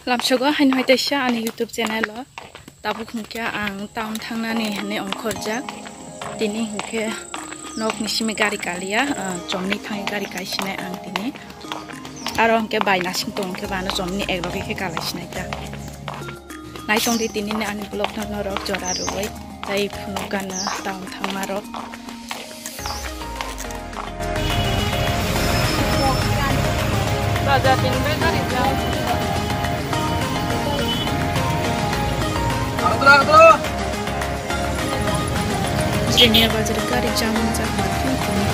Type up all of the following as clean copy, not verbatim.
Lamsogo hain hoitaisha ani YouTube channel lo tabu khungkya ang town thangnani hane ongkhorjak tini hungke nok nisimi gari kalia jomni thangi gari kaisine ang tini aro hungke baina singtong ke bana jomni ekloge ke kalaisnai ta naitong di tini ne ani blog no rok jora roi tai phunukan town thangmaro baja tin be gari jao Jenia bazar gari jamun jak mati kini.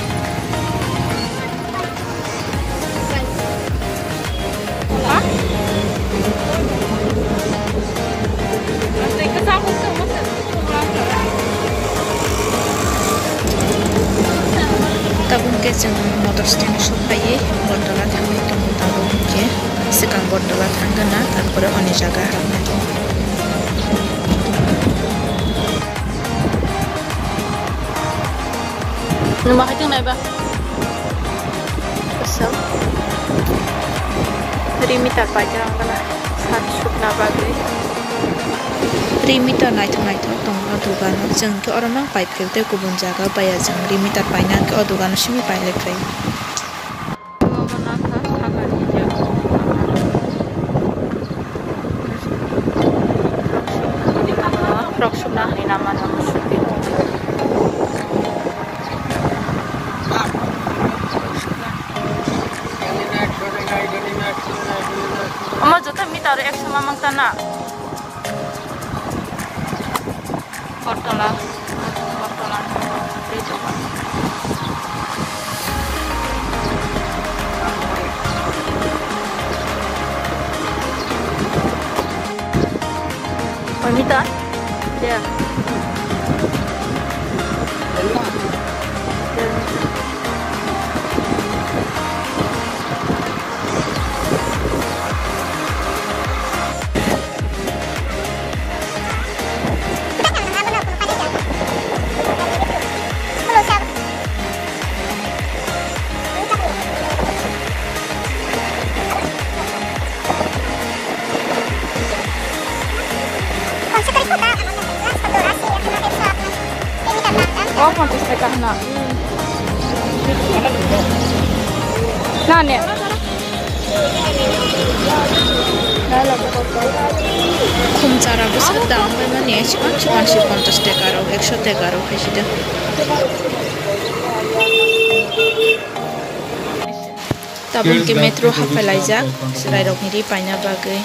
Hah? Masih kesambung ke masa tabung ke jangan motor stand supaya bordola thangni tong tabung ke sekang bordola thanggana tarpore oni jaga hamna. Nomor itu naik bah, kesel. 3 meter panjang kena satu nabagi. 3 meter naik tong adugan. Jeng ke orang mang pipe ke te kubun jaga bayar jeng 3 meter panjang ke adugan simi pipe lekrai. Proxima ni nama Ama jota mitar ek sama mangtana. Kortola. Itu. Oh mitar? Ya. Oh, pantas mereka nak. Nane. Kum cara besar daun memang ni cuma si pantas dekaro, 100 dekaro kasih dah. Tabung ke metro hafalaiza, serai rok ni paina bagai.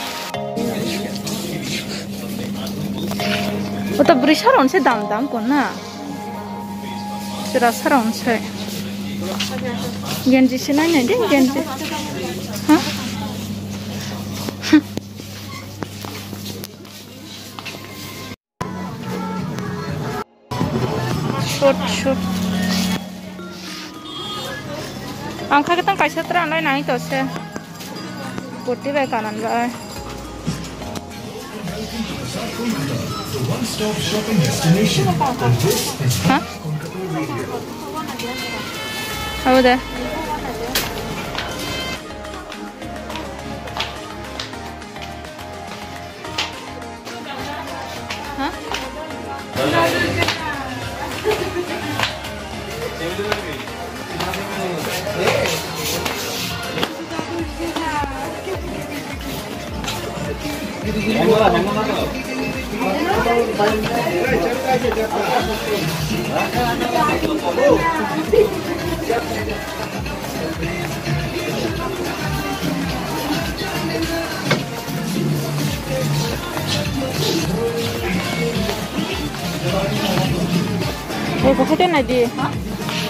Oh, tak beri saron se dam kon na. Sudah sarong saya. Genji senanya deh genji. Hah? Short. Angka kita kasih terang lain naik tuh se. Putih baik kanan baik. Hah? Apa dah? Hah? Kau kata nadi,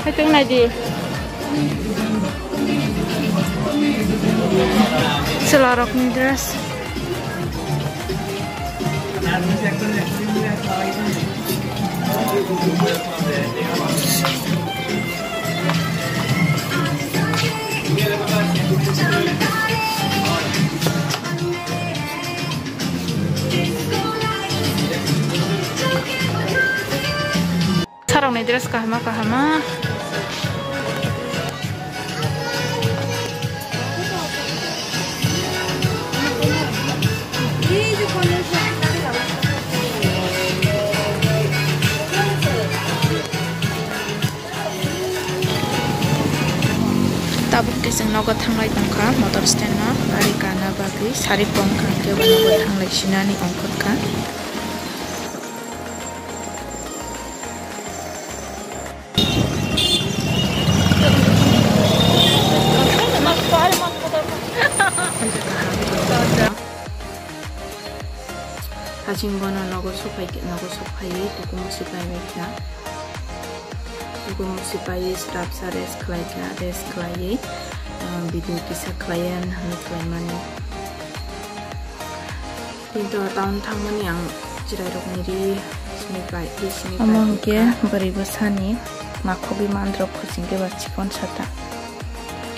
kata nadi. Selarok ni dress. Sarong ni dress kahama. nogo thanglai tongkha motor stand no gari kana bagui sari pom khangke nogo thanglai sinani ongkhotka. Hajing bono nogo sopai tuku musipai mekha tuku musipai strap sa res khlai bidu kisa khlayan khlai mani tinto town thangmani ang jirai rok niri sinipai among ke bari bosani makhobi mandro khosingke ba chikon sata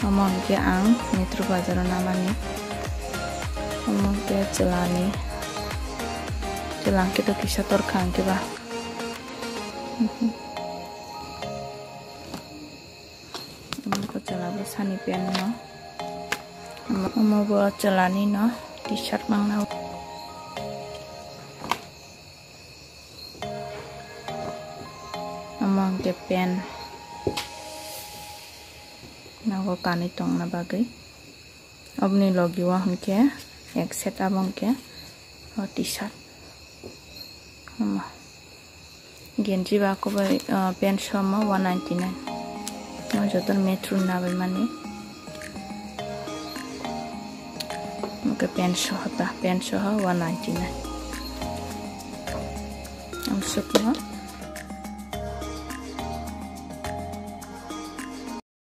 among ke ang metro bazar namani among ke chelani Langke to kisah torkang ke ba. Ko chala ba sani pen no. Amo ba chalani no t-shirt mang na. Among ke pen. Na ko kani tong na bagay. Obni logi wa hunke ek set among ke t-shirt. Genji ba ko ba pen shoma 199 no jotor metro na ba mani muke pen shoha 199 am sukma